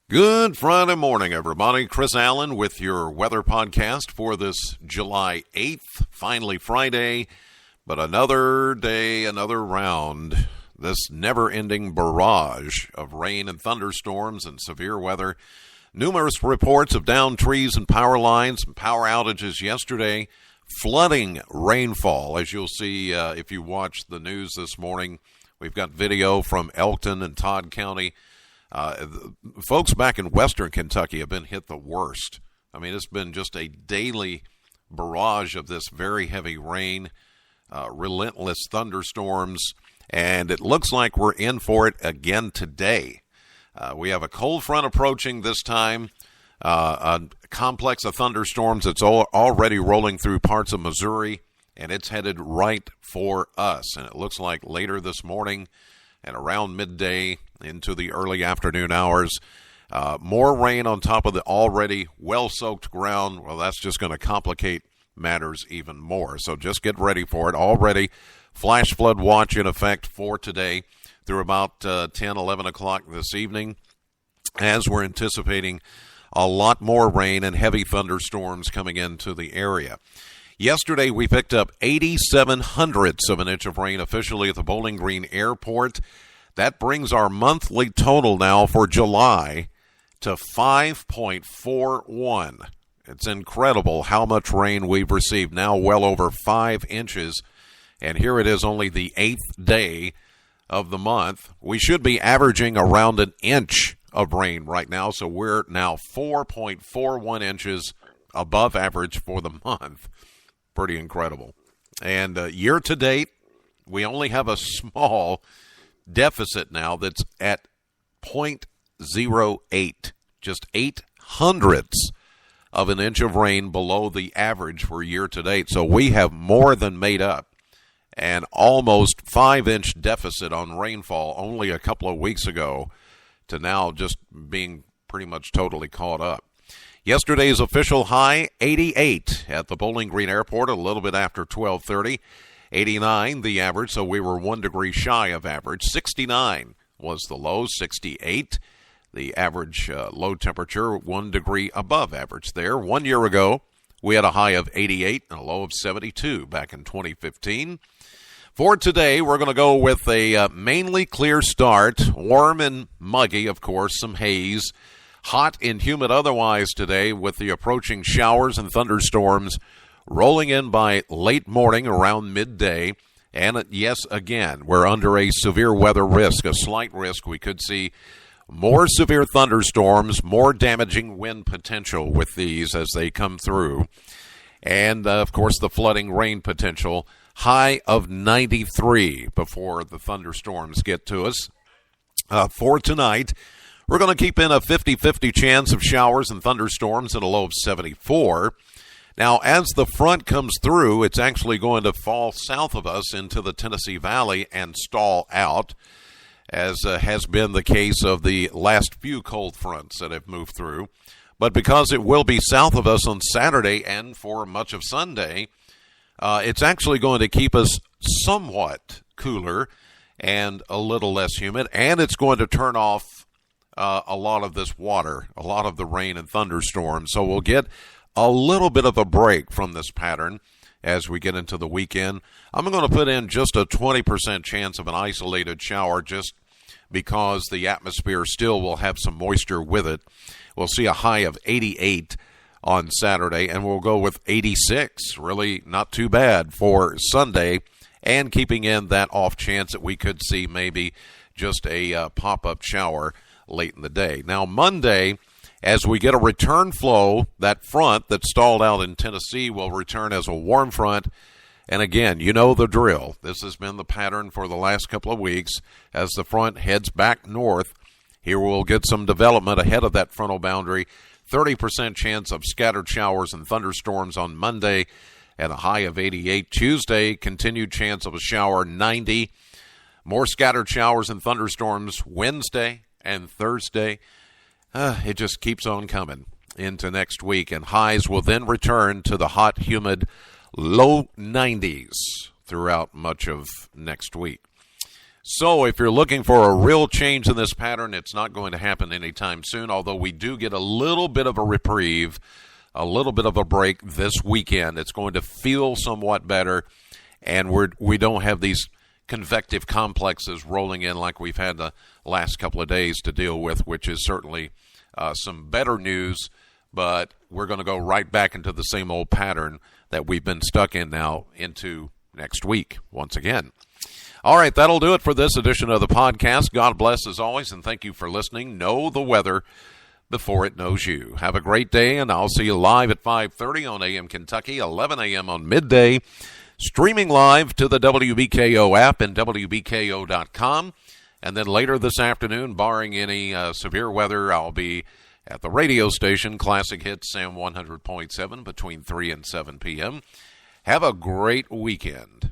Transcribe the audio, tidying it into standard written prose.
Good Friday morning, everybody. Chris Allen with your weather podcast for this July 8th, finally Friday, but another day, another round. This never-ending barrage of rain and thunderstorms and severe weather. Numerous reports of downed trees and power lines and power outages yesterday. Flooding rainfall, as you'll see if you watch the news this morning. We've got video from Elkton and Todd County. Folks back in western Kentucky have been hit the worst. I mean, it's been just a daily barrage of this very heavy rain, relentless thunderstorms, and it looks like we're in for it again today. We have a cold front approaching this time, a complex of thunderstorms that's already rolling through parts of Missouri, and it's headed right for us. And it looks like later this morning and around midday into the early afternoon hours, more rain on top of the already well-soaked ground. Well, that's just going to complicate matters even more. So just get ready for it. Already flash flood watch in effect for today through about 10, 11 o'clock this evening, as we're anticipating a lot more rain and heavy thunderstorms coming into the area. Yesterday, we picked up 0.87 of an inch of rain officially at the Bowling Green Airport. That brings our monthly total now for July to 5.41. It's incredible how much rain we've received, now well over 5 inches. And here it is, only the 8th day of the month. We should be averaging around an inch of rain right now, so we're now 4.41 inches above average for the month. Pretty incredible. And year to date, we only have a small deficit now that's at 0.08, just 0.08 of an inch of rain below the average for year to date. So we have more than made up an almost 5-inch deficit on rainfall only a couple of weeks ago to now just being pretty much totally caught up. Yesterday's official high, 88 at the Bowling Green Airport, a little bit after 12:30. 89 the average, so we were 1 degree shy of average. 69 was the low, 68 the average low temperature, 1 degree above average there. 1 year ago, we had a high of 88 and a low of 72 back in 2015. For today, we're going to go with a mainly clear start, warm and muggy, of course, some haze. Hot and humid otherwise today with the approaching showers and thunderstorms rolling in by late morning around midday. And yes, again, we're under a severe weather risk, a slight risk. We could see more severe thunderstorms, more damaging wind potential with these as they come through. And, of course, the flooding rain potential, high of 93 before the thunderstorms get to us. For tonight, we're going to keep in a 50-50 chance of showers and thunderstorms at a low of 74. Now, as the front comes through, it's actually going to fall south of us into the Tennessee Valley and stall out, as has been the case of the last few cold fronts that have moved through. But because it will be south of us on Saturday and for much of Sunday, it's actually going to keep us somewhat cooler and a little less humid, and it's going to turn off a lot of this water, a lot of the rain and thunderstorms. So we'll get a little bit of a break from this pattern as we get into the weekend. I'm going to put in just a 20% chance of an isolated shower just because the atmosphere still will have some moisture with it. We'll see a high of 88 on Saturday, and we'll go with 86. Really not too bad for Sunday, and keeping in that off chance that we could see maybe just a pop-up shower late in the day. Now, Monday, as we get a return flow, that front that stalled out in Tennessee will return as a warm front. And again, you know the drill. This has been the pattern for the last couple of weeks. As the front heads back north, here we'll get some development ahead of that frontal boundary. 30% chance of scattered showers and thunderstorms on Monday at a high of 88. Tuesday, continued chance of a shower, 90. More scattered showers and thunderstorms Wednesday and Thursday. It just keeps on coming into next week, and highs will then return to the hot, humid, low 90s throughout much of next week. So if you're looking for a real change in this pattern, it's not going to happen anytime soon, although we do get a little bit of a reprieve, a little bit of a break this weekend. It's going to feel somewhat better, and we don't have these convective complexes rolling in like we've had the last couple of days to deal with, which is certainly some better news, but we're going to go right back into the same old pattern that we've been stuck in now into next week once again. All right, that'll do it for this edition of the podcast. God bless as always, and thank you for listening. Know the weather before it knows you. Have a great day, and I'll see you live at 5:30 on AM Kentucky, 11 a.m. on midday, streaming live to the WBKO app and WBKO.com. And then later this afternoon, barring any severe weather, I'll be at the radio station, Classic Hits Sam 100.7, between 3 and 7 p.m. Have a great weekend.